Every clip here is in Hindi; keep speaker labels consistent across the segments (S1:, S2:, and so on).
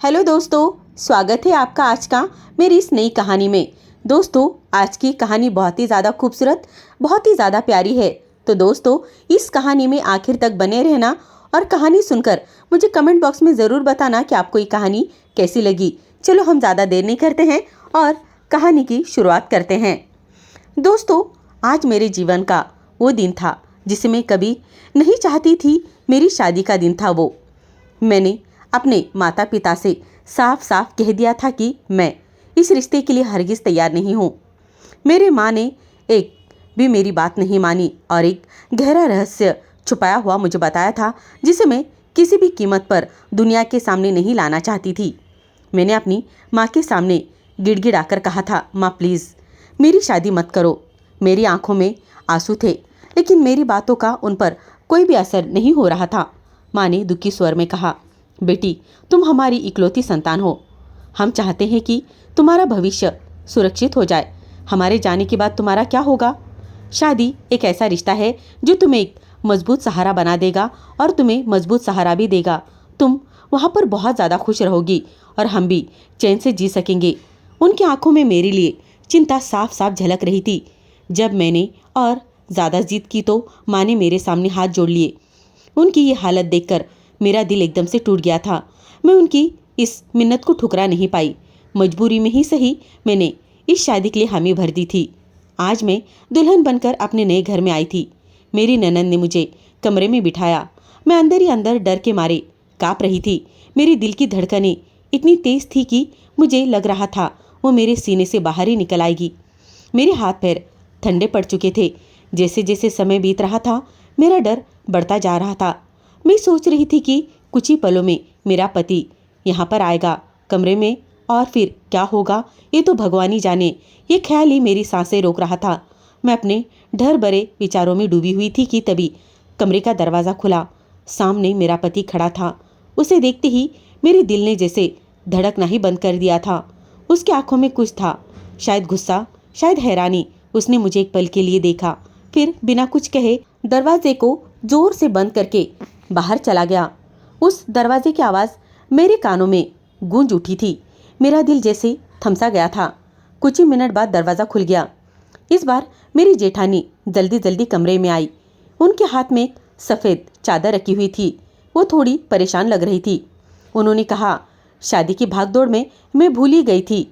S1: हेलो दोस्तों, स्वागत है आपका आज का मेरी इस नई कहानी में। दोस्तों, आज की कहानी बहुत ही ज़्यादा खूबसूरत, बहुत ही ज़्यादा प्यारी है। तो दोस्तों, इस कहानी में आखिर तक बने रहना और कहानी सुनकर मुझे कमेंट बॉक्स में ज़रूर बताना कि आपको ये कहानी कैसी लगी। चलो हम ज़्यादा देर नहीं करते हैं और कहानी की शुरुआत करते हैं। दोस्तों, आज मेरे जीवन का वो दिन था जिसे मैं कभी नहीं चाहती थी। मेरी शादी का दिन था वो। मैंने अपने माता पिता से साफ साफ कह दिया था कि मैं इस रिश्ते के लिए हरगिज़ तैयार नहीं हूँ। मेरे माँ ने एक भी मेरी बात नहीं मानी और एक गहरा रहस्य छुपाया हुआ मुझे बताया था, जिसे मैं किसी भी कीमत पर दुनिया के सामने नहीं लाना चाहती थी। मैंने अपनी माँ के सामने गिड़गिड़ाकर कहा था, माँ प्लीज़ मेरी शादी मत करो। मेरी आंखों में आंसू थे, लेकिन मेरी बातों का उन पर कोई भी असर नहीं हो रहा था। माँ ने दुखी स्वर में कहा, बेटी तुम हमारी इकलौती संतान हो। हम चाहते हैं कि तुम्हारा भविष्य सुरक्षित हो जाए। हमारे जाने के बाद तुम्हारा क्या होगा? शादी एक ऐसा रिश्ता है जो तुम्हें एक मजबूत सहारा बना देगा और तुम्हें मजबूत सहारा भी देगा। तुम वहाँ पर बहुत ज़्यादा खुश रहोगी और हम भी चैन से जी सकेंगे। उनकी आंखों में मेरे लिए चिंता साफ साफ झलक रही थी। जब मैंने और ज़्यादा जिद की तो माँ ने मेरे सामने हाथ जोड़ लिए। उनकी ये हालत देखकर मेरा दिल एकदम से टूट गया था। मैं उनकी इस मिन्नत को ठुकरा नहीं पाई। मजबूरी में ही सही मैंने इस शादी के लिए हामी भर दी थी। आज मैं दुल्हन बनकर अपने नए घर में आई थी। मेरी ननद ने मुझे कमरे में बिठाया। मैं अंदर ही अंदर डर के मारे काँप रही थी। मेरी दिल की धड़कनें इतनी तेज थी कि मुझे लग रहा था वो मेरे सीने से बाहर ही निकल आएगी। मेरे हाथ पैर ठंडे पड़ चुके थे। जैसे जैसे समय बीत रहा था मेरा डर बढ़ता जा रहा था। मैं सोच रही थी कि कुछ ही पलों में मेरा पति यहाँ पर आएगा कमरे में, और फिर क्या होगा ये तो भगवान ही जाने। ये ख्याल ही मेरी सांसें रोक रहा था। मैं अपने डर भरे विचारों में डूबी हुई थी कि तभी कमरे का दरवाज़ा खुला। सामने मेरा पति खड़ा था। उसे देखते ही मेरे दिल ने जैसे धड़कना ही बंद कर दिया था। उसकी आंखों में कुछ था, शायद गुस्सा, शायद हैरानी। उसने मुझे एक पल के लिए देखा, फिर बिना कुछ कहे दरवाजे को जोर से बंद करके बाहर चला गया। उस दरवाजे की आवाज़ मेरे कानों में गूंज उठी थी। मेरा दिल जैसे थमसा गया था। कुछ ही मिनट बाद दरवाज़ा खुल गया। इस बार मेरी जेठानी जल्दी जल्दी कमरे में आई। उनके हाथ में एक सफ़ेद चादर रखी हुई थी। वो थोड़ी परेशान लग रही थी। उन्होंने कहा, शादी की भागदौड़ में मैं भूल ही गई थी।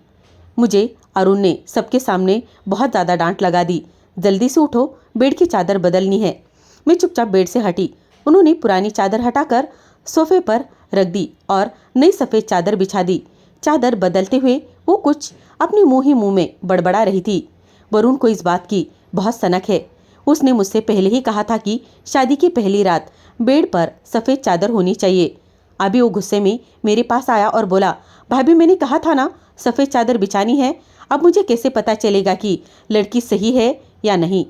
S1: मुझे अरुण ने सबके सामने बहुत ज़्यादा डांट लगा दी। जल्दी से उठो, बेड की चादर बदलनी है। मैं चुपचाप बेड से हटी। उन्होंने पुरानी चादर हटाकर सोफे पर रख दी और नई सफ़ेद चादर बिछा दी। चादर बदलते हुए वो कुछ अपने मुंह ही मुंह में बड़बड़ा रही थी। वरुण को इस बात की बहुत सनक है। उसने मुझसे पहले ही कहा था कि शादी की पहली रात बेड पर सफ़ेद चादर होनी चाहिए। अभी वो गुस्से में मेरे पास आया और बोला, भाभी मैंने कहा था ना सफ़ेद चादर बिछानी है। अब मुझे कैसे पता चलेगा कि लड़की सही है या नहीं?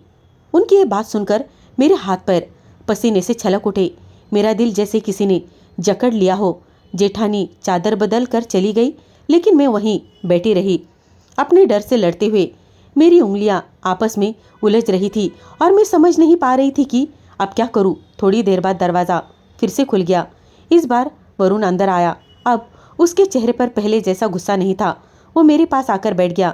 S1: उनकी ये बात सुनकर मेरे हाथ पैर पसीने से छलक उठे। मेरा दिल जैसे किसी ने जकड़ लिया हो। जेठानी चादर बदल कर चली गई, लेकिन मैं वहीं बैठी रही, अपने डर से लड़ते हुए। मेरी उंगलियां आपस में उलझ रही थी और मैं समझ नहीं पा रही थी कि अब क्या करूं। थोड़ी देर बाद दरवाज़ा फिर से खुल गया। इस बार वरुण अंदर आया। अब उसके चेहरे पर पहले जैसा गुस्सा नहीं था। वो मेरे पास आकर बैठ गया।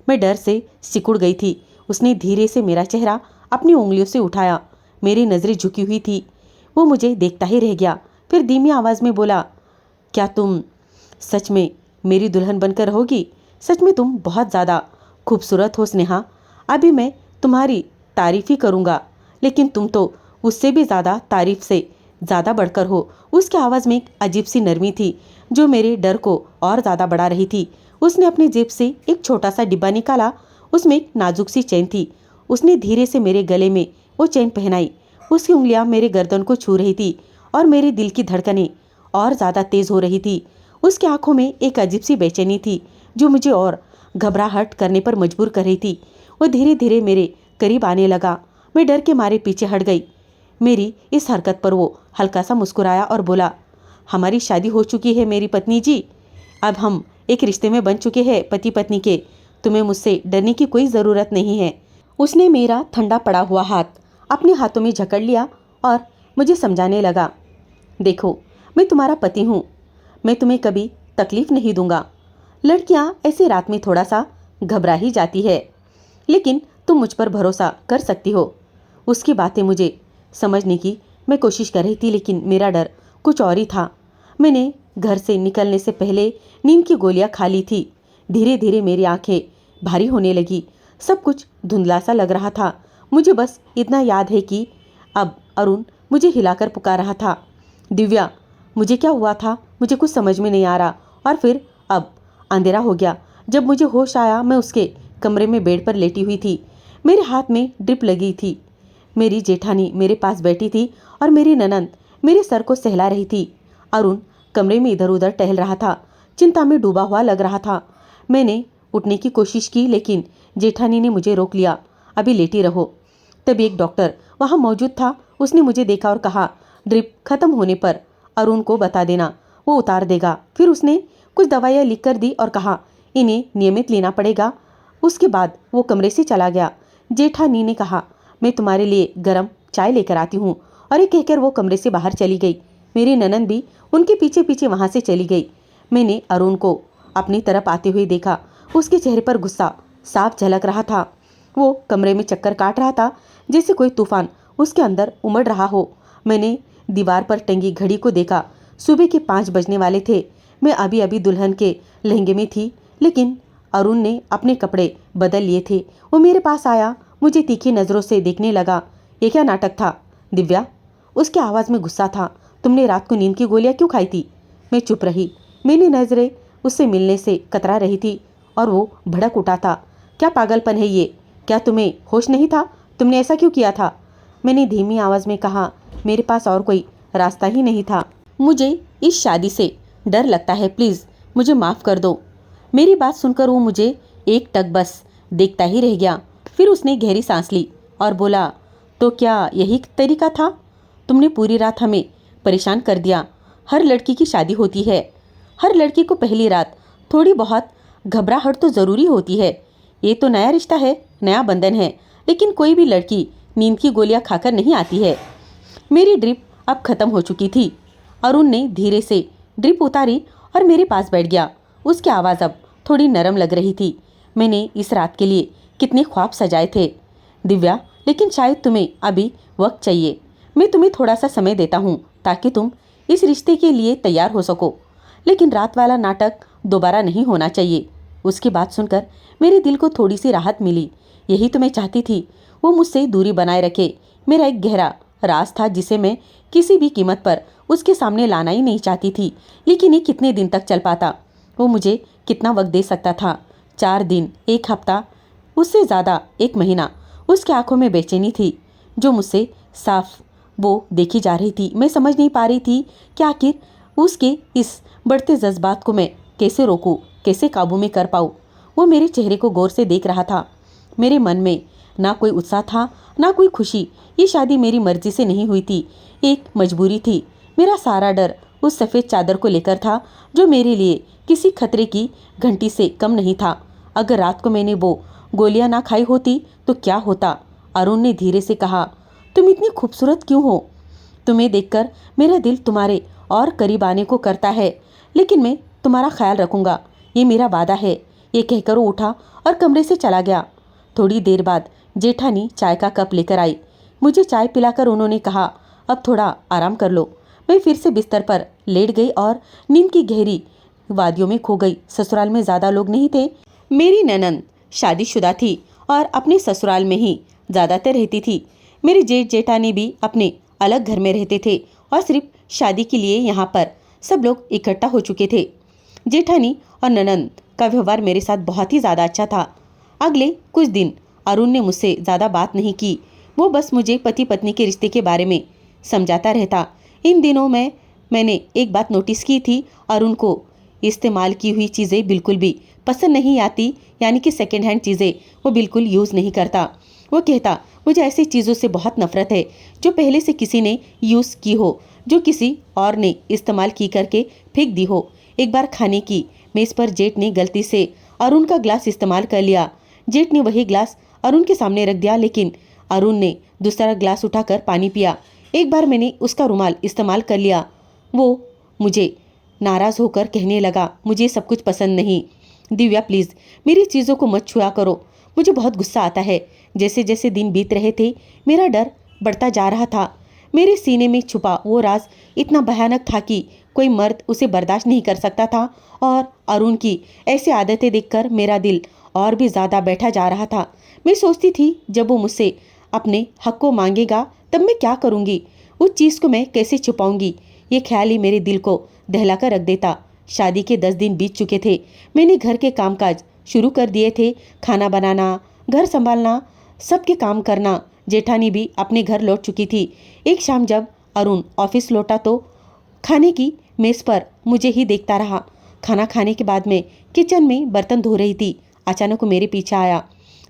S1: मैं डर से सिकुड़ गई थी। उसने धीरे से मेरा चेहरा अपनी उंगलियों से उठाया। मेरी नज़रें झुकी हुई थी। वो मुझे देखता ही रह गया। फिर धीमी आवाज़ में बोला, क्या तुम सच में मेरी दुल्हन बनकर रहोगी? सच में तुम बहुत ज़्यादा खूबसूरत हो स्नेहा। अभी मैं तुम्हारी तारीफ़ ही करूँगा, लेकिन तुम तो उससे भी ज़्यादा तारीफ़ से ज़्यादा बढ़कर हो। उसकी आवाज़ में एक अजीब सी नरमी थी जो मेरे डर को और ज़्यादा बढ़ा रही थी। उसने अपनी जेब से एक छोटा सा डिब्बा निकाला। उसमें एक नाजुक सी चेन थी। उसने धीरे से मेरे गले में वो चेन पहनाई। उसकी उंगलियां मेरे गर्दन को छू रही थी और मेरे दिल की धड़कनें और ज़्यादा तेज़ हो रही थी। उसकी आंखों में एक अजीब सी बेचैनी थी जो मुझे और घबराहट करने पर मजबूर कर रही थी। वो धीरे धीरे मेरे करीब आने लगा। मैं डर के मारे पीछे हट गई। मेरी इस हरकत पर वो हल्का सा मुस्कुराया और बोला, हमारी शादी हो चुकी है मेरी पत्नी जी। अब हम एक रिश्ते में बन चुके हैं पति पत्नी के। तुम्हें मुझसे डरने की कोई ज़रूरत नहीं है। उसने मेरा ठंडा पड़ा हुआ हाथ अपने हाथों में जकड़ लिया और मुझे समझाने लगा, देखो मैं तुम्हारा पति हूँ। मैं तुम्हें कभी तकलीफ नहीं दूंगा। लड़कियां ऐसी रात में थोड़ा सा घबरा ही जाती है, लेकिन तुम मुझ पर भरोसा कर सकती हो। उसकी बातें मुझे समझने की मैं कोशिश कर रही थी, लेकिन मेरा डर कुछ और ही था। मैंने घर से निकलने से पहले नींद की गोलियां खा ली थी। धीरे धीरे मेरी आंखें भारी होने लगी, सब कुछ धुंधला सा लग रहा था। मुझे बस इतना याद है कि अब अरुण मुझे हिलाकर पुकार रहा था, दिव्या। मुझे क्या हुआ था मुझे कुछ समझ में नहीं आ रहा। और फिर अब अंधेरा हो गया। जब मुझे होश आया, मैं उसके कमरे में बेड पर लेटी हुई थी। मेरे हाथ में ड्रिप लगी थी। मेरी जेठानी मेरे पास बैठी थी और मेरी ननंद मेरे सर को सहला रही थी। अरुण कमरे में इधर उधर टहल रहा था, चिंता में डूबा हुआ लग रहा था। मैंने उठने की कोशिश की, लेकिन जेठानी ने मुझे रोक लिया। अभी लेटी रहो। तभी एक डॉक्टर वहाँ मौजूद था। उसने मुझे देखा और कहा, ड्रिप खत्म होने पर अरुण को बता देना, वो उतार देगा। फिर उसने कुछ दवाइयाँ लिख कर दी और कहा, इन्हें नियमित लेना पड़ेगा। उसके बाद वो कमरे से चला गया। जेठानी ने कहा, मैं तुम्हारे लिए गर्म चाय लेकर आती हूँ, और ये कहकर वो कमरे से बाहर चली गई। मेरी ननंद भी उनके पीछे पीछे वहाँ से चली गई। मैंने अरुण को अपनी तरफ आते हुए देखा। उसके चेहरे पर गुस्सा साफ झलक रहा था। वो कमरे में चक्कर काट रहा था, जैसे कोई तूफान उसके अंदर उमड़ रहा हो। मैंने दीवार पर टंगी घड़ी को देखा। सुबह के 5 बजने वाले थे। मैं अभी अभी दुल्हन के लहंगे में थी, लेकिन अरुण ने अपने कपड़े बदल लिए थे। वो मेरे पास आया, मुझे तीखी नज़रों से देखने लगा। ये क्या नाटक था दिव्या? उसके आवाज़ में गुस्सा था। तुमने रात को नींद की गोलियां क्यों खाई थी? मैं चुप रही। मेरी नज़रें उससे मिलने से कतरा रही थी और वो भड़क उठा था। क्या पागलपन है ये? क्या तुम्हें होश नहीं था? तुमने ऐसा क्यों किया था? मैंने धीमी आवाज़ में कहा, मेरे पास और कोई रास्ता ही नहीं था। मुझे इस शादी से डर लगता है, प्लीज़ मुझे माफ़ कर दो। मेरी बात सुनकर वो मुझे एक टक बस देखता ही रह गया। फिर उसने गहरी सांस ली और बोला, तो क्या यही तरीका था? तुमने पूरी रात हमें परेशान कर दिया। हर लड़की की शादी होती है। हर लड़की को पहली रात थोड़ी बहुत घबराहट तो ज़रूरी होती है। ये तो नया रिश्ता है, नया बंधन है, लेकिन कोई भी लड़की नींद की गोलियां खाकर नहीं आती है। मेरी ड्रिप अब खत्म हो चुकी थी। अरुण ने धीरे से ड्रिप उतारी और मेरे पास बैठ गया। उसकी आवाज़ अब थोड़ी नरम लग रही थी। मैंने इस रात के लिए कितने ख्वाब सजाए थे दिव्या, लेकिन शायद तुम्हें अभी वक्त चाहिए। मैं तुम्हें थोड़ा सा समय देता हूँ ताकि तुम इस रिश्ते के लिए तैयार हो सको, लेकिन रात वाला नाटक दोबारा नहीं होना चाहिए। उसकी बात सुनकर मेरे दिल को थोड़ी सी राहत मिली। यही तो मैं चाहती थी, वो मुझसे दूरी बनाए रखे। मेरा एक गहरा राज था जिसे मैं किसी भी कीमत पर उसके सामने लाना ही नहीं चाहती थी। लेकिन ये कितने दिन तक चल पाता? वो मुझे कितना वक्त दे सकता था? 4 दिन, 1 हफ्ता, उससे ज़्यादा 1 महीना। उसकी आंखों में बेचैनी थी जो मुझसे साफ वो देखी जा रही थी। मैं समझ नहीं पा रही थी कि आखिर उसके इस बढ़ते जज्बात को मैं कैसे रोकूं, कैसे काबू में कर पाऊँ। वो मेरे चेहरे को गौर से देख रहा था। मेरे मन में ना कोई उत्साह था, ना कोई खुशी। ये शादी मेरी मर्जी से नहीं हुई थी, एक मजबूरी थी। मेरा सारा डर उस सफ़ेद चादर को लेकर था जो मेरे लिए किसी खतरे की घंटी से कम नहीं था। अगर रात को मैंने वो गोलियां ना खाई होती तो क्या होता? अरुण ने धीरे से कहा, तुम इतनी खूबसूरत क्यों हो? तुम्हें देखकर मेरा दिल तुम्हारे और करीब आने को करता है, लेकिन मैं तुम्हारा ख्याल रखूंगा, ये मेरा वादा है। ये कहकर वो उठा और कमरे से चला गया। थोड़ी देर बाद जेठानी चाय का कप लेकर आई। मुझे चाय पिलाकर उन्होंने कहा, अब थोड़ा आराम कर लो। मैं फिर से बिस्तर पर लेट गई और नींद की गहरी वादियों में खो गई। ससुराल में ज़्यादा लोग नहीं थे। मेरी ननंद शादीशुदा थी और अपने ससुराल में ही ज़्यादातर रहती थी। मेरे जेठ जेठानी भी अपने अलग घर में रहते थे और सिर्फ शादी के लिए यहाँ पर सब लोग इकट्ठा हो चुके थे। जेठानी और ननंद का व्यवहार मेरे साथ बहुत ही ज़्यादा अच्छा था। अगले कुछ दिन अरुण ने मुझसे ज़्यादा बात नहीं की। वो बस मुझे पति पत्नी के रिश्ते के बारे में समझाता रहता। इन दिनों में मैंने एक बात नोटिस की थी, अरुण को इस्तेमाल की हुई चीज़ें बिल्कुल भी पसंद नहीं आती, यानी कि सेकेंड हैंड चीज़ें वो बिल्कुल यूज़ नहीं करता। वो कहता, मुझे ऐसी चीज़ों से बहुत नफरत है जो पहले से किसी ने यूज़ की हो, जो किसी और ने इस्तेमाल की करके फेंक दी हो। एक बार खाने की मेज़ पर जेठ ने गलती से अरुण का ग्लास इस्तेमाल कर लिया। जेठ ने वही ग्लास अरुण के सामने रख दिया, लेकिन अरुण ने दूसरा ग्लास उठाकर पानी पिया। एक बार मैंने उसका रुमाल इस्तेमाल कर लिया। वो मुझे नाराज़ होकर कहने लगा, मुझे सब कुछ पसंद नहीं। दिव्या प्लीज़ मेरी चीज़ों को मत छुआ करो, मुझे बहुत गुस्सा आता है। जैसे जैसे दिन बीत रहे थे मेरा डर बढ़ता जा रहा था। मेरे सीने में छुपा वो राज इतना भयानक था कि कोई मर्द उसे बर्दाश्त नहीं कर सकता था। और अरुण की ऐसी आदतें देखकर मेरा दिल और भी ज़्यादा बैठा जा रहा था। मैं सोचती थी जब वो मुझसे अपने हक को मांगेगा तब मैं क्या करूँगी, उस चीज़ को मैं कैसे छुपाऊंगी। ये ख्याल ही मेरे दिल को दहलाकर रख देता। शादी के 10 दिन बीत चुके थे। मैंने घर के कामकाज शुरू कर दिए थे, खाना बनाना, घर संभालना, सबके काम करना। जेठानी भी अपने घर लौट चुकी थी। एक शाम जब अरुण ऑफिस लौटा तो खाने की मेज पर मुझे ही देखता रहा। खाना खाने के बाद में किचन में बर्तन धो रही थी। अचानक वो मेरे पीछे आया।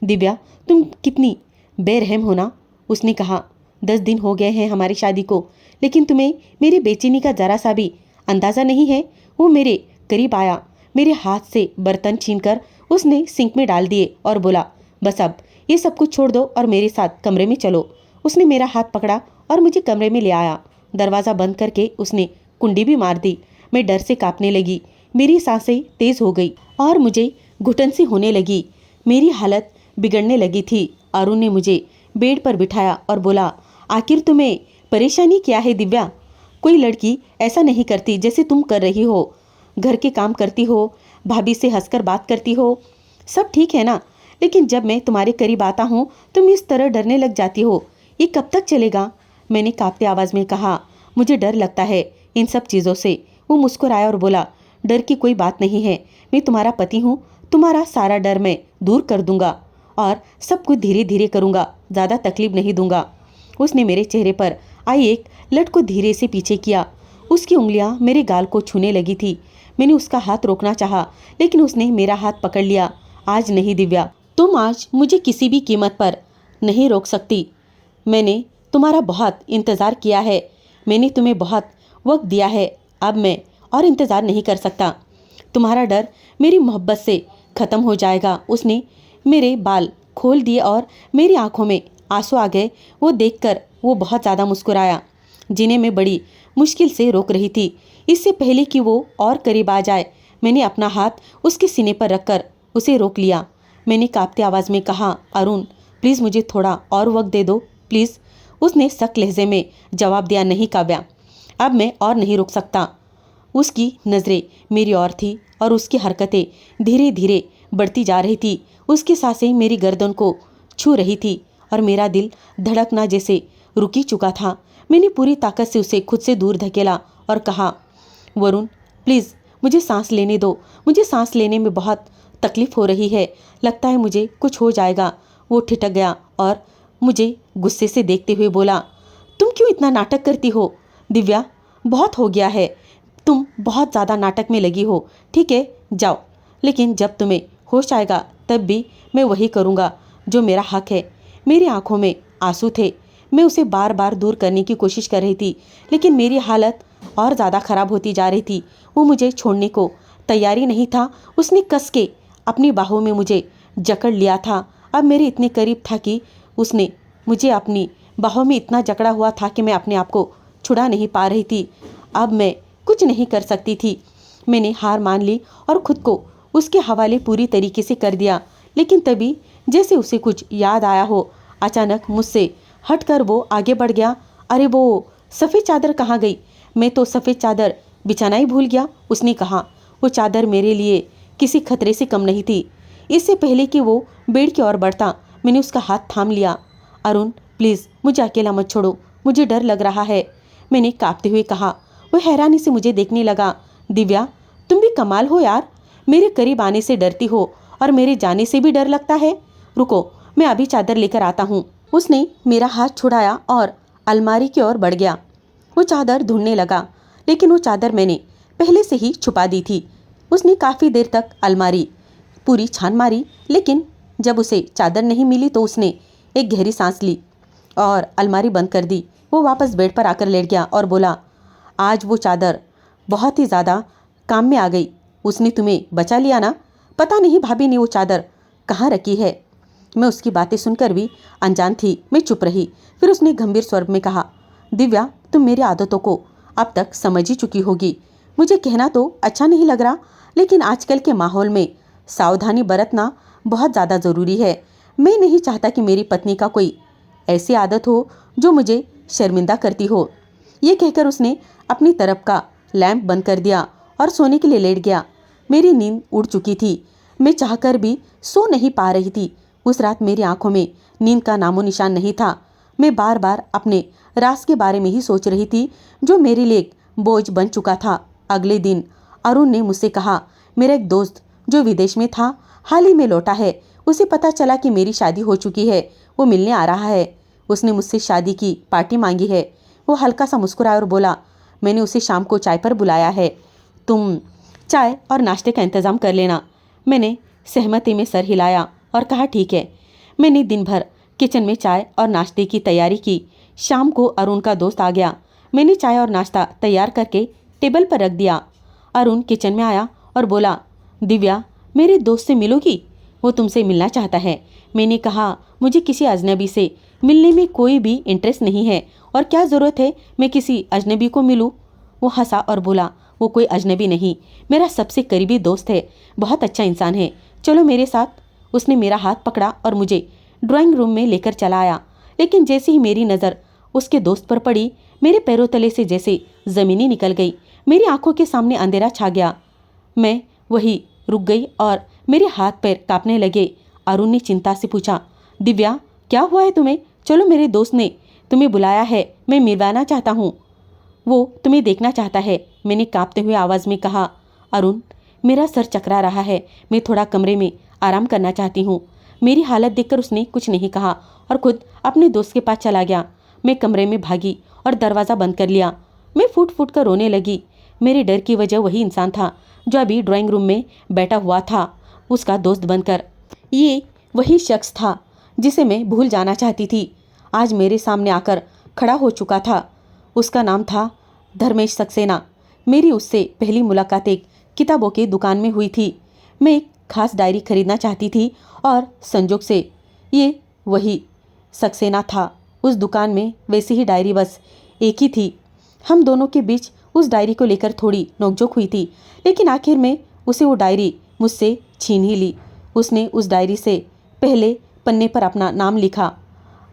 S1: दिव्या तुम कितनी बेरहम हो ना, उसने कहा। 10 दिन हो गए हैं हमारी शादी को, लेकिन तुम्हें मेरी बेचैनी का जरा सा भी अंदाज़ा नहीं है। वो मेरे करीब आया, मेरे हाथ से बर्तन छीनकर उसने सिंक में डाल दिए और बोला, बस अब ये सब कुछ छोड़ दो और मेरे साथ कमरे में चलो। उसने मेरा हाथ पकड़ा और मुझे कमरे में ले आया। दरवाज़ा बंद करके उसने कुंडी भी मार दी। मैं डर से कांपने लगी। मेरी सांसें तेज हो गई और मुझे घुटन सी होने लगी। मेरी हालत बिगड़ने लगी थी। अरुण ने मुझे बेड पर बिठाया और बोला, आखिर तुम्हें परेशानी क्या है दिव्या? कोई लड़की ऐसा नहीं करती जैसे तुम कर रही हो। घर के काम करती हो, भाभी से हंसकर बात करती हो, सब ठीक है ना, लेकिन जब मैं तुम्हारे करीब आता हूँ तुम इस तरह डरने लग जाती हो। ये कब तक चलेगा? मैंने कांपते आवाज़ में कहा, मुझे डर लगता है इन सब चीज़ों से। वो मुस्कुराया और बोला, डर की कोई बात नहीं है, मैं तुम्हारा पति हूँ। तुम्हारा सारा डर मैं दूर कर दूंगा और सब कुछ धीरे धीरे करूँगा, ज़्यादा तकलीफ नहीं दूंगा। उसने मेरे चेहरे पर आई एक लट को धीरे से पीछे किया। उसकी उंगलियां मेरे गाल को छूने लगी थी। मैंने उसका हाथ रोकना चाहा, लेकिन उसने मेरा हाथ पकड़ लिया। आज नहीं दिव्या, तुम आज मुझे किसी भी कीमत पर नहीं रोक सकती। मैंने तुम्हारा बहुत इंतज़ार किया है, मैंने तुम्हें बहुत वक्त दिया है। अब मैं और इंतज़ार नहीं कर सकता। तुम्हारा डर मेरी मोहब्बत से ख़त्म हो जाएगा। उसने मेरे बाल खोल दिए और मेरी आंखों में आंसू आ गए। वो देखकर वो बहुत ज़्यादा मुस्कुराया, जिन्हें मैं बड़ी मुश्किल से रोक रही थी। इससे पहले कि वो और करीब आ जाए, मैंने अपना हाथ उसके सीने पर रखकर उसे रोक लिया। मैंने कांपते आवाज़ में कहा, अरुण प्लीज़ मुझे थोड़ा और वक्त दे दो प्लीज़। उसने सख्त लहजे में जवाब दिया, नहीं काव्या, अब मैं और नहीं रुक सकता। उसकी नज़रें मेरी ओर थी और उसकी हरकतें धीरे धीरे बढ़ती जा रही थी। उसकी सांसें मेरी गर्दन को छू रही थी और मेरा दिल धड़कना जैसे रुक ही चुका था। मैंने पूरी ताकत से उसे खुद से दूर धकेला और कहा, वरुण प्लीज़ मुझे सांस लेने दो, मुझे सांस लेने में बहुत तकलीफ़ हो रही है, लगता है मुझे कुछ हो जाएगा। वो ठिठक गया और मुझे गुस्से से देखते हुए बोला, तुम क्यों इतना नाटक करती हो दिव्या? बहुत हो गया है, तुम बहुत ज़्यादा नाटक में लगी हो। ठीक है जाओ, लेकिन जब तुम्हें होश आएगा तब भी मैं वही करूँगा जो मेरा हक है। मेरी आंखों में आंसू थे। मैं उसे बार बार दूर करने की कोशिश कर रही थी, लेकिन मेरी हालत और ज़्यादा ख़राब होती जा रही थी। वो मुझे छोड़ने को तैयारी नहीं था। उसने कस के अपनी बाहों में मुझे जकड़ लिया था। अब मेरे इतने करीब था कि उसने मुझे अपनी बाहों में इतना जकड़ा हुआ था कि मैं अपने आप को छुड़ा नहीं पा रही थी। अब मैं कुछ नहीं कर सकती थी। मैंने हार मान ली और खुद को उसके हवाले पूरी तरीके से कर दिया। लेकिन तभी जैसे उसे कुछ याद आया हो, अचानक मुझसे हटकर वो आगे बढ़ गया। अरे वो सफ़ेद चादर कहाँ गई? मैं तो सफ़ेद चादर बिछाना ही भूल गया, उसने कहा। वो चादर मेरे लिए किसी खतरे से कम नहीं थी। इससे पहले कि वो बेड की ओर बढ़ता, मैंने उसका हाथ थाम लिया। अरुण प्लीज़ मुझे अकेला मत छोड़ो, मुझे डर लग रहा है, मैंने कांपते हुए कहा। वो हैरानी से मुझे देखने लगा। दिव्या तुम भी कमाल हो यार, मेरे करीब आने से डरती हो और मेरे जाने से भी डर लगता है। रुको मैं अभी चादर लेकर आता हूँ। उसने मेरा हाथ छुड़ाया और अलमारी की ओर बढ़ गया। वो चादर ढूंढने लगा, लेकिन वो चादर मैंने पहले से ही छुपा दी थी। उसने काफ़ी देर तक अलमारी पूरी छान मारी, लेकिन जब उसे चादर नहीं मिली तो उसने एक गहरी सांस ली और अलमारी बंद कर दी। वो वापस बेड पर आकर लेट गया और बोला, आज वो चादर बहुत ही ज़्यादा काम में आ गई। उसने तुम्हें बचा लिया ना? पता नहीं भाभी ने वो चादर कहाँ रखी है। मैं उसकी बातें सुनकर भी अनजान थी। मैं चुप रही। फिर उसने गंभीर स्वर में कहा, दिव्या तुम मेरी आदतों को अब तक समझ ही चुकी होगी। मुझे कहना तो अच्छा नहीं लग रहा, लेकिन आजकल के माहौल में सावधानी बरतना बहुत ज़्यादा ज़रूरी है। मैं नहीं चाहता कि मेरी पत्नी का कोई ऐसी आदत हो जो मुझे शर्मिंदा करती हो। ये कहकर उसने अपनी तरफ का लैंप बंद कर दिया और सोने के लिए लेट गया। मेरी नींद उड़ चुकी थी। मैं चाहकर भी सो नहीं पा रही थी। उस रात मेरी आंखों में नींद का नामो निशान नहीं था। मैं बार बार अपने राज के बारे में ही सोच रही थी, जो मेरे लिए एक बोझ बन चुका था। अगले दिन अरुण ने मुझसे कहा, मेरा एक दोस्त जो विदेश में था हाल ही में लौटा है। उसे पता चला कि मेरी शादी हो चुकी है, वो मिलने आ रहा है। उसने मुझसे शादी की पार्टी मांगी है। वो हल्का सा मुस्कुराया और बोला, मैंने उसे शाम को चाय पर बुलाया है, तुम चाय और नाश्ते का इंतज़ाम कर लेना। मैंने सहमति में सर हिलाया और कहा ठीक है। मैंने दिन भर किचन में चाय और नाश्ते की तैयारी की। शाम को अरुण का दोस्त आ गया। मैंने चाय और नाश्ता तैयार करके टेबल पर रख दिया। अरुण किचन में आया और बोला, दिव्या, मेरे दोस्त से मिलोगी? वो तुमसे मिलना चाहता है। मैंने कहा, मुझे किसी अजनबी से मिलने में कोई भी इंटरेस्ट नहीं है, और क्या ज़रूरत है मैं किसी अजनबी को मिलूं? वो हंसा और बोला, वो कोई अजनबी नहीं, मेरा सबसे करीबी दोस्त है, बहुत अच्छा इंसान है, चलो मेरे साथ। उसने मेरा हाथ पकड़ा और मुझे ड्राइंग रूम में लेकर चला आया। लेकिन जैसे ही मेरी नज़र उसके दोस्त पर पड़ी, मेरे पैरों तले से जैसे ज़मीनी निकल गई। मेरी आंखों के सामने अंधेरा छा गया। मैं वही रुक गई और मेरे हाथ पैर कांपने लगे। अरुण ने चिंता से पूछा, दिव्या, क्या हुआ है तुम्हें? चलो, मेरे दोस्त ने तुम्हें बुलाया है, मैं मिलवाना चाहता हूँ, वो तुम्हें देखना चाहता है। मैंने कांपते हुए आवाज़ में कहा, अरुण, मेरा सर चकरा रहा है, मैं थोड़ा कमरे में आराम करना चाहती हूँ। मेरी हालत देखकर उसने कुछ नहीं कहा और खुद अपने दोस्त के पास चला गया। मैं कमरे में भागी और दरवाज़ा बंद कर लिया। मैं फूट फूट कर रोने लगी। मेरे डर की वजह वही इंसान था जो अभी ड्राइंग रूम में बैठा हुआ था, उसका दोस्त बनकर। ये वही शख्स था जिसे मैं भूल जाना चाहती थी, आज मेरे सामने आकर खड़ा हो चुका था। उसका नाम था धर्मेश सक्सेना। मेरी उससे पहली मुलाकात एक किताबों की दुकान में हुई थी। मैं एक खास डायरी खरीदना चाहती थी और संजोग से ये वही सक्सेना था। उस दुकान में वैसी ही डायरी बस एक ही थी। हम दोनों के बीच उस डायरी को लेकर थोड़ी नोकझोंक हुई थी, लेकिन आखिर में उसे वो डायरी मुझसे छीन ही ली। उसने उस डायरी से पहले पन्ने पर अपना नाम लिखा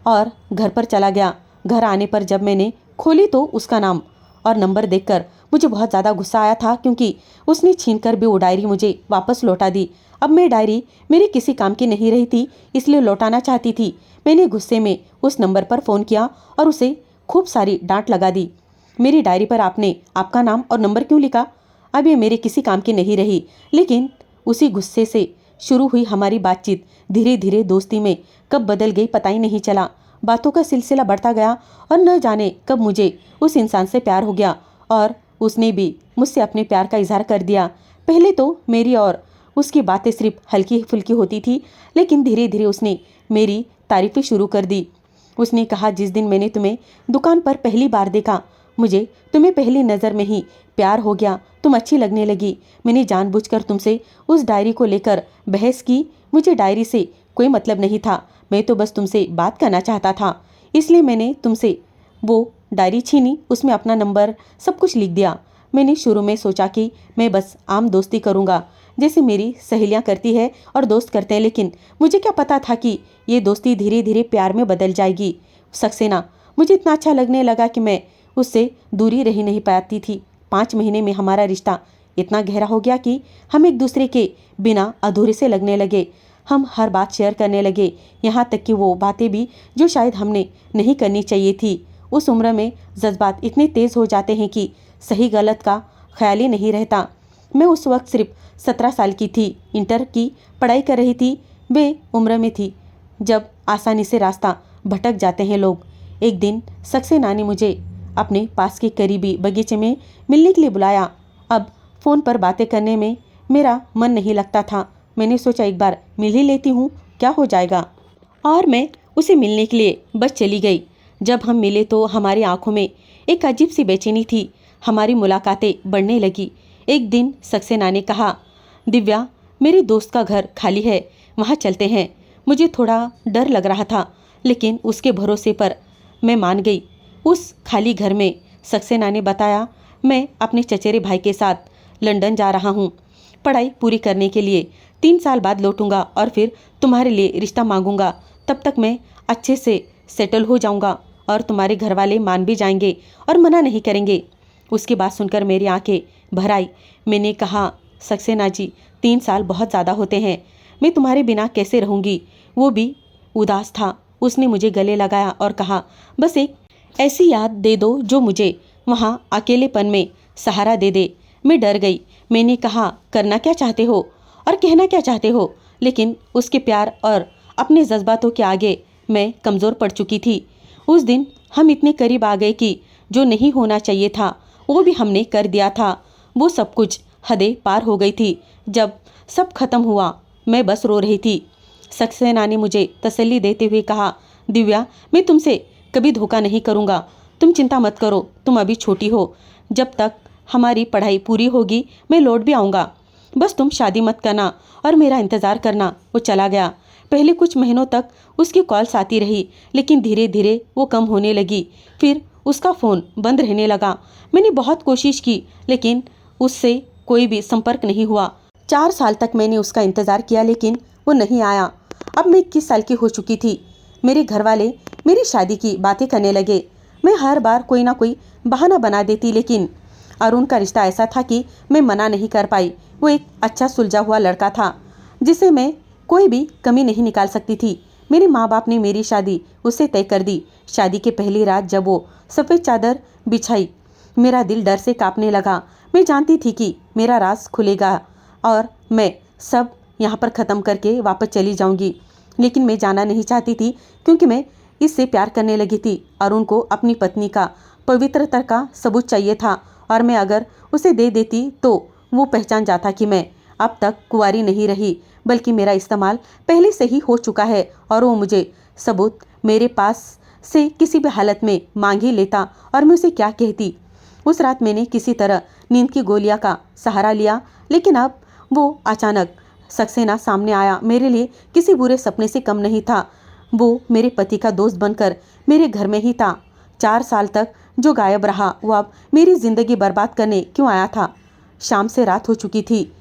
S1: और घर पर चला गया। घर आने पर जब मैंने खोली तो उसका नाम और नंबर देखकर मुझे बहुत ज़्यादा गुस्सा आया था, क्योंकि उसने छीनकर भी वो डायरी मुझे वापस लौटा दी। अब मैं डायरी मेरे किसी काम की नहीं रही थी, इसलिए लौटाना चाहती थी। मैंने गुस्से में उस नंबर पर फ़ोन किया और उसे खूब सारी डांट लगा दी। मेरी डायरी पर आपने आपका नाम और नंबर क्यों लिखा? अब ये मेरे किसी काम की नहीं रही। लेकिन उसी गुस्से से शुरू हुई हमारी बातचीत धीरे धीरे दोस्ती में कब बदल गई पता ही नहीं चला। बातों का सिलसिला बढ़ता गया और न जाने कब मुझे उस इंसान से प्यार हो गया और उसने भी मुझसे अपने प्यार का इजहार कर दिया। पहले तो मेरी और उसकी बातें सिर्फ हल्की फुल्की होती थी, लेकिन धीरे धीरे उसने मेरी तारीफ़ें शुरू कर दी। उसने कहा, जिस दिन मैंने तुम्हें दुकान पर पहली बार देखा, मुझे तुम्हें पहली नज़र में ही प्यार हो गया, तुम अच्छी लगने लगी। मैंने जानबूझकर तुमसे उस डायरी को लेकर बहस की। मुझे डायरी से कोई मतलब नहीं था, मैं तो बस तुमसे बात करना चाहता था, इसलिए मैंने तुमसे वो डायरी छीनी, उसमें अपना नंबर सब कुछ लिख दिया। मैंने शुरू में सोचा कि मैं बस आम दोस्ती करूँगा, जैसे मेरी सहेलियाँ करती है और दोस्त करते हैं, लेकिन मुझे क्या पता था कि ये दोस्ती धीरे धीरे प्यार में बदल जाएगी। सक्सेना मुझे इतना अच्छा लगने लगा कि मैं उससे दूरी रह नहीं पाती थी। 5 महीने में हमारा रिश्ता इतना गहरा हो गया कि हम एक दूसरे के बिना अधूरे से लगने लगे। हम हर बात शेयर करने लगे, यहाँ तक कि वो बातें भी जो शायद हमने नहीं करनी चाहिए थी। उस उम्र में जज्बात इतने तेज़ हो जाते हैं कि सही गलत का ख्याल ही नहीं रहता। मैं उस वक्त सिर्फ 17 साल की थी, इंटर की पढ़ाई कर रही थी। वे उम्र में थी जब आसानी से रास्ता भटक जाते हैं लोग। एक दिन सक्सेना ने मुझे अपने पास के करीबी बगीचे में मिलने के लिए बुलाया। अब फ़ोन पर बातें करने में मेरा मन नहीं लगता था। मैंने सोचा एक बार मिल ही लेती हूँ, क्या हो जाएगा, और मैं उसे मिलने के लिए बस चली गई। जब हम मिले तो हमारी आंखों में एक अजीब सी बेचैनी थी। हमारी मुलाकातें बढ़ने लगी। एक दिन सक्सेना ने कहा, दिव्या, मेरे दोस्त का घर खाली है, वहाँ चलते हैं। मुझे थोड़ा डर लग रहा था, लेकिन उसके भरोसे पर मैं मान गई। उस खाली घर में सक्सेना ने बताया मैं अपने चचेरे भाई के साथ लंदन जा रहा हूँ पढ़ाई पूरी करने के लिए। 3 साल बाद लौटूंगा और फिर तुम्हारे लिए रिश्ता मांगूंगा। तब तक मैं अच्छे से सेटल हो जाऊंगा और तुम्हारे घर वाले मान भी जाएंगे और मना नहीं करेंगे। उसकी बात सुनकर मेरी आंखें भर आई। मैंने कहा, सक्सेना जी, 3 साल बहुत ज़्यादा होते हैं। मैं तुम्हारे बिना कैसे रहूँगी। वो भी उदास था। उसने मुझे गले लगाया और कहा, बस एक ऐसी याद दे दो जो मुझे वहाँ अकेलेपन में सहारा दे दे। मैं डर गई। मैंने कहा, करना क्या चाहते हो और कहना क्या चाहते हो। लेकिन उसके प्यार और अपने जज्बातों के आगे मैं कमज़ोर पड़ चुकी थी। उस दिन हम इतने करीब आ गए कि जो नहीं होना चाहिए था वो भी हमने कर दिया था। वो सब कुछ हदें पार हो गई थी। जब सब खत्म हुआ मैं बस रो रही थी। सक्सेना ने मुझे तसल्ली देते हुए कहा, दिव्या, मैं तुमसे कभी धोखा नहीं करूँगा। तुम चिंता मत करो, तुम अभी छोटी हो। जब तक हमारी पढ़ाई पूरी होगी मैं लौट भी आऊँगा। बस तुम शादी मत करना और मेरा इंतज़ार करना। वो चला गया। पहले कुछ महीनों तक उसकी कॉल्स आती रही, लेकिन धीरे धीरे वो कम होने लगी। फिर उसका फ़ोन बंद रहने लगा। मैंने बहुत कोशिश की लेकिन उससे कोई भी संपर्क नहीं हुआ। 4 साल तक मैंने उसका इंतज़ार किया लेकिन वो नहीं आया। अब मैं 21 साल की हो चुकी थी। मेरे घर वाले मेरी शादी की बातें करने लगे। मैं हर बार कोई ना कोई बहाना बना देती, लेकिन अरुण का रिश्ता ऐसा था कि मैं मना नहीं कर पाई। वो एक अच्छा सुलझा हुआ लड़का था जिसे मैं कोई भी कमी नहीं निकाल सकती थी। मेरे माँ बाप ने मेरी शादी उससे तय कर दी। शादी के पहली रात जब वो सफ़ेद चादर बिछाई, मेरा दिल डर से कांपने लगा। मैं जानती थी कि मेरा राज खुलेगा और मैं सब यहाँ पर ख़त्म करके वापस चली जाऊँगी। लेकिन मैं जाना नहीं चाहती थी क्योंकि मैं इससे प्यार करने लगी थी। अरुण को अपनी पत्नी का पवित्रता का सबूत चाहिए था और मैं अगर उसे दे देती तो वो पहचान जाता कि मैं अब तक कुंवारी नहीं रही, बल्कि मेरा इस्तेमाल पहले से ही हो चुका है और वो मुझे सबूत मेरे पास से किसी भी हालत में मांग ही लेता और मैं उसे क्या कहती। उस रात मैंने किसी तरह नींद की गोलियां का सहारा लिया, लेकिन अब वो अचानक सक्सेना सामने आया। मेरे लिए किसी बुरे सपने से कम नहीं था। वो मेरे पति का दोस्त बनकर मेरे घर में ही था। 4 साल तक जो गायब रहा वो अब मेरी ज़िंदगी बर्बाद करने क्यों आया था। शाम से रात हो चुकी थी।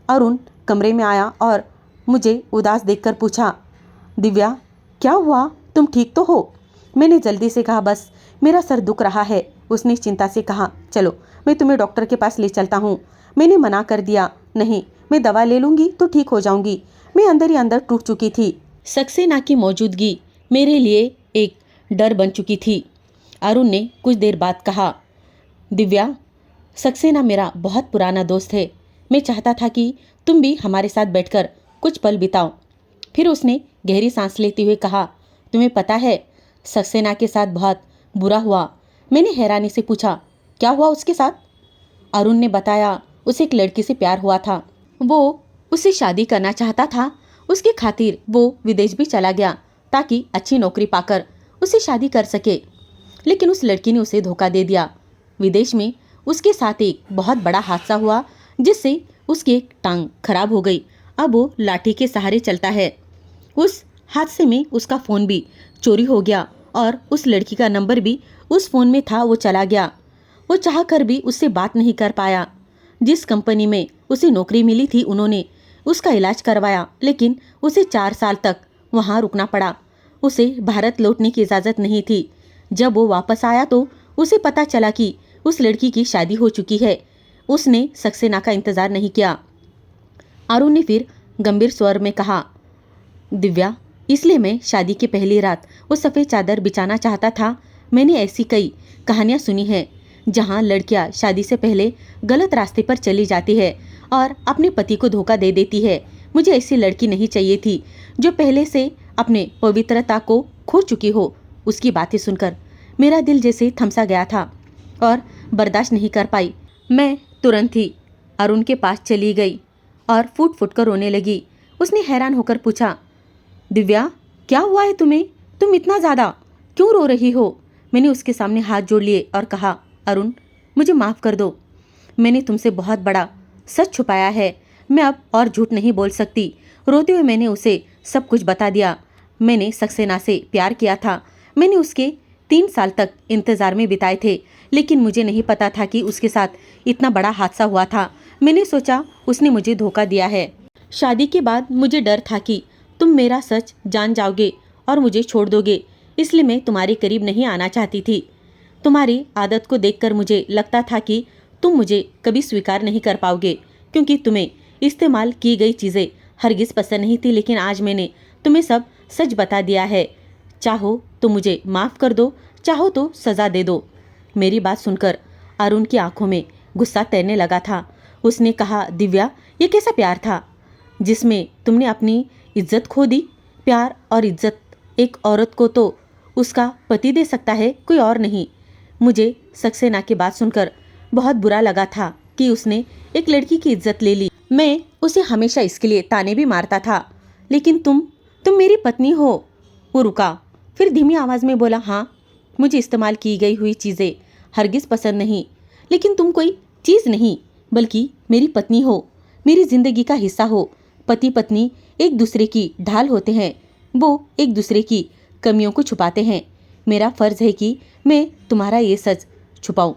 S1: अरुण कमरे में आया और मुझे उदास देखकर पूछा, दिव्या, क्या हुआ, तुम ठीक तो हो। मैंने जल्दी से कहा, बस मेरा सर दुख रहा है। उसने चिंता से कहा, चलो मैं तुम्हें डॉक्टर के पास ले चलता हूँ। मैंने मना कर दिया, नहीं, मैं दवा ले लूँगी तो ठीक हो जाऊँगी। मैं अंदर ही अंदर टूट चुकी थी। सक्सेना की मौजूदगी मेरे लिए एक डर बन चुकी थी। अरुण ने कुछ देर बाद कहा, दिव्या, सक्सेना मेरा बहुत पुराना दोस्त है। मैं चाहता था कि तुम भी हमारे साथ बैठकर कुछ पल बिताओ। फिर उसने गहरी सांस लेते हुए कहा, तुम्हें पता है सक्सेना के साथ बहुत बुरा हुआ। मैंने हैरानी से पूछा, क्या हुआ उसके साथ। अरुण ने बताया, उसे एक लड़की से प्यार हुआ था। वो उससे शादी करना चाहता था। उसकी खातिर वो विदेश भी चला गया ताकि अच्छी नौकरी पाकर उससे शादी कर सके। लेकिन उस लड़की ने उसे धोखा दे दिया। विदेश में उसके साथ एक बहुत बड़ा हादसा हुआ जिससे उसकी एक टांग खराब हो गई। अब वो लाठी के सहारे चलता है। उस हादसे में उसका फ़ोन भी चोरी हो गया और उस लड़की का नंबर भी उस फ़ोन में था, वो चला गया। वो चाह कर भी उससे बात नहीं कर पाया। जिस कंपनी में उसे नौकरी मिली थी उन्होंने उसका इलाज करवाया, लेकिन उसे 4 साल तक वहाँ रुकना पड़ा। उसे भारत लौटने की इजाज़त नहीं थी। जब वो वापस आया तो उसे पता चला कि उस लड़की की शादी हो चुकी है। उसने सक्सेना का इंतज़ार नहीं किया। अरुण ने फिर गंभीर स्वर में कहा, दिव्या, इसलिए मैं शादी की पहली रात वो सफ़ेद चादर बिछाना चाहता था। मैंने ऐसी कई कहानियाँ सुनी हैं जहाँ लड़कियाँ शादी से पहले गलत रास्ते पर चली जाती है और अपने पति को धोखा दे देती है। मुझे ऐसी लड़की नहीं चाहिए थी जो पहले से अपने पवित्रता को खो चुकी हो। उसकी बातें सुनकर मेरा दिल जैसे थमसा गया था और बर्दाश्त नहीं कर पाई। मैं तुरंत ही अरुण के पास चली गई और फूट फूट कर रोने लगी। उसने हैरान होकर पूछा, दिव्या, क्या हुआ है तुम्हें, तुम इतना ज़्यादा क्यों रो रही हो। मैंने उसके सामने हाथ जोड़ लिए और कहा, अरुण, मुझे माफ़ कर दो। मैंने तुमसे बहुत बड़ा सच छुपाया है। मैं अब और झूठ नहीं बोल सकती। रोते हुए मैंने उसे सब कुछ बता दिया। मैंने सक्सेना से प्यार किया था। मैंने उसके 3 साल तक इंतजार में बिताए थे, लेकिन मुझे नहीं पता था कि उसके साथ इतना बड़ा हादसा हुआ था। मैंने सोचा उसने मुझे धोखा दिया है। शादी के बाद मुझे डर था कि तुम मेरा सच जान जाओगे और मुझे छोड़ दोगे, इसलिए मैं तुम्हारे करीब नहीं आना चाहती थी। तुम्हारी आदत को देखकर मुझे लगता था कि तुम मुझे कभी स्वीकार नहीं कर पाओगे, क्योंकि तुम्हें इस्तेमाल की गई चीज़ें हरगिज पसंद नहीं थी। लेकिन आज मैंने तुम्हें सब सच बता दिया है। चाहो तो मुझे माफ़ कर दो, चाहो तो सज़ा दे दो। मेरी बात सुनकर अरुण की आंखों में गुस्सा तैरने लगा था। उसने कहा, दिव्या, ये कैसा प्यार था जिसमें तुमने अपनी इज्जत खो दी? प्यार और इज्जत एक औरत को तो उसका पति दे सकता है, कोई और नहीं। मुझे सक्सेना की बात सुनकर बहुत बुरा लगा था कि उसने एक लड़की की इज्जत ले ली। मैं उसे हमेशा इसके लिए ताने भी मारता था, लेकिन तुम मेरी पत्नी हो। वो रुका, फिर धीमी आवाज़ में बोला, हाँ, मुझे इस्तेमाल की गई हुई चीज़ें हरगिज पसंद नहीं, लेकिन तुम कोई चीज़ नहीं बल्कि मेरी पत्नी हो, मेरी ज़िंदगी का हिस्सा हो। पति पत्नी एक दूसरे की ढाल होते हैं, वो एक दूसरे की कमियों को छुपाते हैं। मेरा फ़र्ज़ है कि मैं तुम्हारा ये सच छुपाऊं।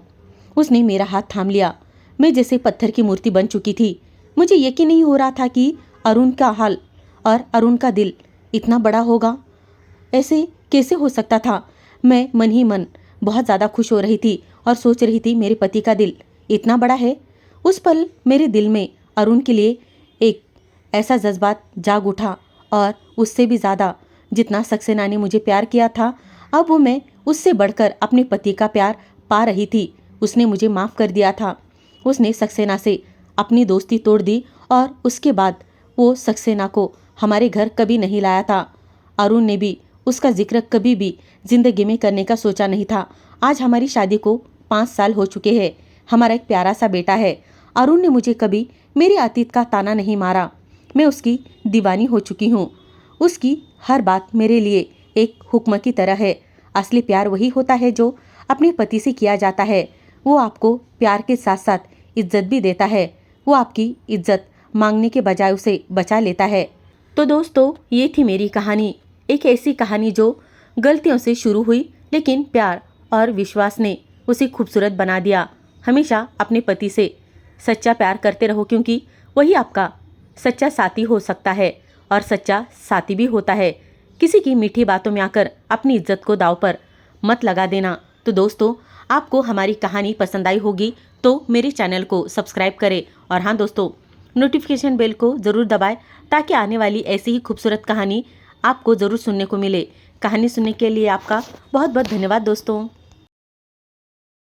S1: उसने मेरा हाथ थाम लिया। मैं जैसे पत्थर की मूर्ति बन चुकी थी। मुझे यकीन नहीं हो रहा था कि अरुण का हाल और अरुण का दिल इतना बड़ा होगा। ऐसे कैसे हो सकता था? मैं मन ही मन बहुत ज़्यादा खुश हो रही थी और सोच रही थी, मेरे पति का दिल इतना बड़ा है। उस पल मेरे दिल में अरुण के लिए एक ऐसा जज्बात जाग उठा, और उससे भी ज़्यादा जितना सक्सेना ने मुझे प्यार किया था, अब वो मैं उससे बढ़कर अपने पति का प्यार पा रही थी। उसने मुझे माफ़ कर दिया था। उसने सक्सेना से अपनी दोस्ती तोड़ दी और उसके बाद वो सक्सेना को हमारे घर कभी नहीं लाया था। अरुण ने भी उसका जिक्र कभी भी जिंदगी में करने का सोचा नहीं था। आज हमारी शादी को 5 साल हो चुके हैं। हमारा एक प्यारा सा बेटा है। अरुण ने मुझे कभी मेरे अतीत का ताना नहीं मारा। मैं उसकी दीवानी हो चुकी हूँ। उसकी हर बात मेरे लिए एक हुक्म की तरह है। असली प्यार वही होता है जो अपने पति से किया जाता है। वो आपको प्यार के साथ साथ इज्जत भी देता है। वो आपकी इज्जत मांगने के बजाय उसे बचा लेता है। तो दोस्तों, ये थी मेरी कहानी। एक ऐसी कहानी जो गलतियों से शुरू हुई, लेकिन प्यार और विश्वास ने उसे खूबसूरत बना दिया। हमेशा अपने पति से सच्चा प्यार करते रहो, क्योंकि वही आपका सच्चा साथी हो सकता है और सच्चा साथी भी होता है। किसी की मीठी बातों में आकर अपनी इज्जत को दांव पर मत लगा देना। तो दोस्तों, आपको हमारी कहानी पसंद आई होगी तो मेरे चैनल को सब्सक्राइब करें, और हाँ दोस्तों, नोटिफिकेशन बेल को ज़रूर दबाएं ताकि आने वाली ऐसी ही खूबसूरत कहानी आपको ज़रूर सुनने को मिले। कहानी सुनने के लिए आपका बहुत बहुत धन्यवाद दोस्तों।